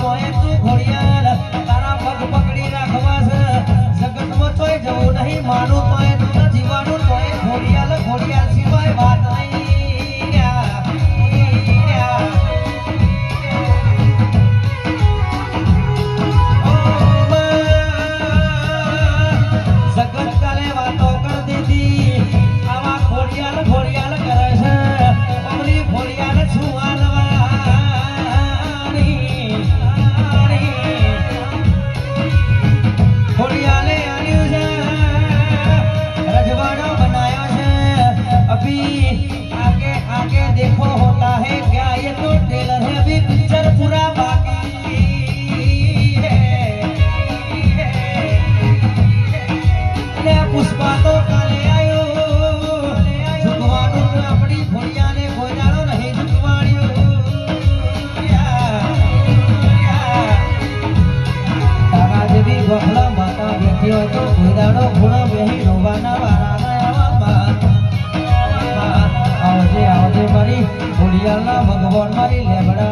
તોય તું ઘોડિયાલ તારા પગ પકડી રાખવા છે જગતમાં તોય જવું નહીં માનું તોય તું જીવાનું તોય ઘોડિયાલ ઘોડિયાલ સિવાય વાત નહીં देखो होता है क्या ये तो टेलर है अभी पिक्चर पूरा बाकी है पुष्पा तो काले आयो झुकवानो अपनी घोड़िया ने घोड़ानो नहीं झुकवाड़ियो तारा जेवी बखला माता बैठी हो तो घोड़ानो घोड़ा बेही रोवाना वाला आवजे आवजे मारी घोड़ियालना भगवान मारी लेबड़ा